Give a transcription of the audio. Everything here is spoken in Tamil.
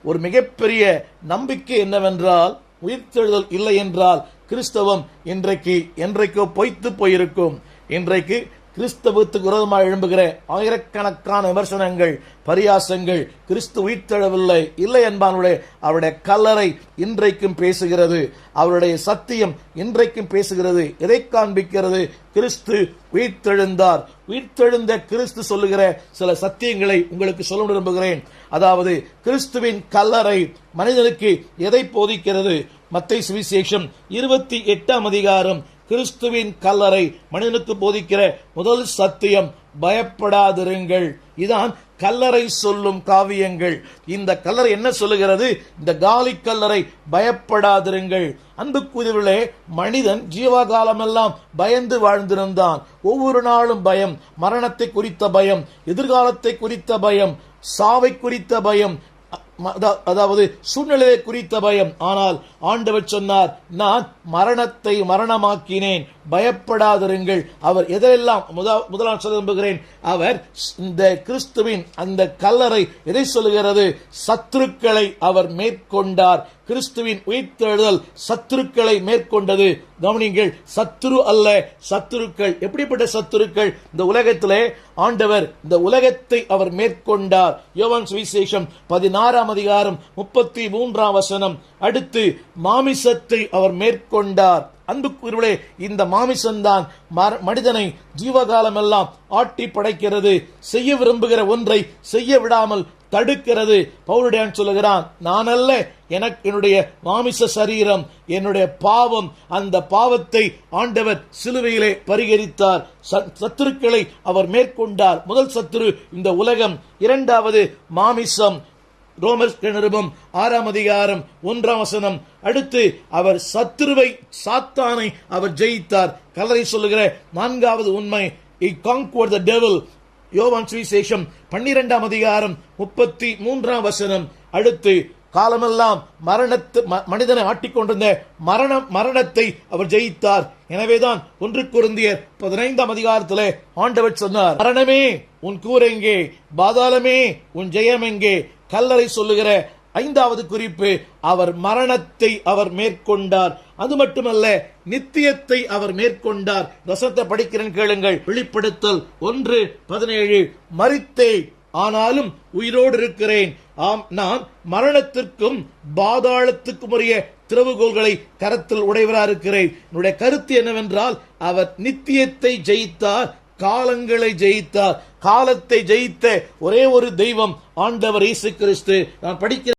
ஒரு மிகப்பெரிய நம்பிக்கை என்னவென்றால், உயிர்த்தெழுதல் இல்லை என்றால் கிறிஸ்தவம் என்றைக்கோ பொய்த்து போயிருக்கும். இன்றைக்கு கிறிஸ்தவத்துக்கு விரோதமாக எழும்புகிற ஆயிரக்கணக்கான விமர்சனங்கள், பரியாசங்கள், கிறிஸ்து உயிர்த்தெழவில்லை இல்லை என்பானுடைய அவருடைய கல்லறை இன்றைக்கும் பேசுகிறது. அவருடைய சத்தியம் இன்றைக்கும் பேசுகிறது. எதை காண்பிக்கிறது? கிறிஸ்து உயிர்த்தெழுந்தார். உயிர்த்தெழுந்த கிறிஸ்து சொல்லுகிற சில சத்தியங்களை உங்களுக்கு சொல்ல விரும்புகிறேன். அதாவது, கிறிஸ்துவின் கல்லறை மனிதனுக்கு எதை போதிக்கிறது? மத்தேயு சுவிசேஷம் 28ஆம் அதிகாரம் கிறிஸ்துவின் கல்லறை மனிதனுக்கு போதிக்கிற முதல் சத்தியம், பயப்படாதிருங்கள். இதான் கல்லறை சொல்லும் காவியங்கள். இந்த கல்லறை என்ன சொல்லுகிறது? இந்த காலி கல்லறை, பயப்படாதிருங்கள். அன்புக்குரியவர்களே, மனிதன் ஜீவகாலமெல்லாம் பயந்து வாழ்ந்திருந்தான். ஒவ்வொரு நாளும் பயம், மரணத்தை குறித்த பயம், எதிர்காலத்தை குறித்த பயம், சாவை குறித்த பயம், அதாவது சூழ்நிலையை குறித்த பயம். ஆனால் ஆண்டவர் சொன்னார், நான் மரணத்தை மரணமாக்கினேன், பயப்படாதிருங்கள். அவர் எதையெல்லாம் முதலாம் சொல்ல விரும்புகிறேன், அவர் இந்த கிறிஸ்துவின் அந்த கல்லறை எதை சொல்லுகிறது? சத்துருக்களை அவர் மேற்கொண்டார். கிறிஸ்துவின் உயிர்த்தெழுதல் சத்துருக்களை மேற்கொண்டது. கவனிங்கள், சத்துரு அல்ல, சத்துருக்கள். எப்படிப்பட்ட சத்துருக்கள்? இந்த உலகத்திலே ஆண்டவர் இந்த உலகத்தை அவர் மேற்கொண்டார். யோவான் சுவிசேஷம் 16ஆம் அதிகாரம் 33ஆம் வசனம். அடுத்து, மாமிசத்தை அவர் மேற்கொண்டார். அன்புக்குரியவர்களே, இந்த மாமிசம்தான் மனிதனை ஜீவகாலம் எல்லாம் ஆட்டி படைக்கிறது. செய்ய விரும்புகிற ஒன்றை செய்ய விடாமல் தடுக்கிறது. பவுலுடையான் சொல்லுகிறான், நான் அல்ல, என்னுடைய மாமிச சரீரம், என்னுடைய பாவம், அந்த பாவத்தை ஆண்டவர் சிலுவையிலே பரிகரித்தார். சத்துருக்களை அவர் மேற்கொண்டார். முதல் சத்துரு இந்த உலகம், இரண்டாவது மாமிசம். ரோமர் நிருபம் 6ஆம் அதிகாரம் 1ஆம் வசனம். அடுத்து, அவர் சத்துருவை, சாத்தானை அவர் ஜெயித்தார். கல்லறை சொல்லுகிற நான்காவது உண்மை, he conquered the devil. யோவான் சுவிசேஷம் 12ஆம் அதிகாரம் 33ஆம் வசனம். அடுத்து, காலமெல்லாம் மனிதனை ஆட்டிக்கொண்டிருந்த மரணத்தை அவர் ஜெயித்தார். எனவேதான் 1 கொரிந்தியர் 15ஆம் அதிகாரத்திலே ஆண்டவர் சொன்னார், மரணமே உன் கூர் எங்கே? பாதாளமே உன் ஜெயம் எங்கே? கல்லறை சொல்லுகிற 5வது குறிப்பு, அவர் மரணத்தை அவர் மேற்கொண்டார். அது மட்டுமல்ல, நித்தியத்தை அவர் மேற்கொண்டார். வசனத்தை படிக்கிறேன், கேளுங்கள். வெளிப்படுத்தல் 1:17, மரித்தேன் ஆனாலும் உயிரோடு இருக்கிறேன். ஆம், நான் மரணத்திற்கும் பாதாளத்துக்கும் உரிய திறவுகோல்களை கரத்தில் உடையவராக இருக்கிறேன். என்னுடைய கருத்து என்னவென்றால், அவர் நித்தியத்தை ஜெயித்தார், காலங்களை ஜெயித்தார். காலத்தை ஜெயித்த ஒரே ஒரு தெய்வம் ஆண்டவர் இயேசு கிறிஸ்து. நான் படிக்கிறேன்.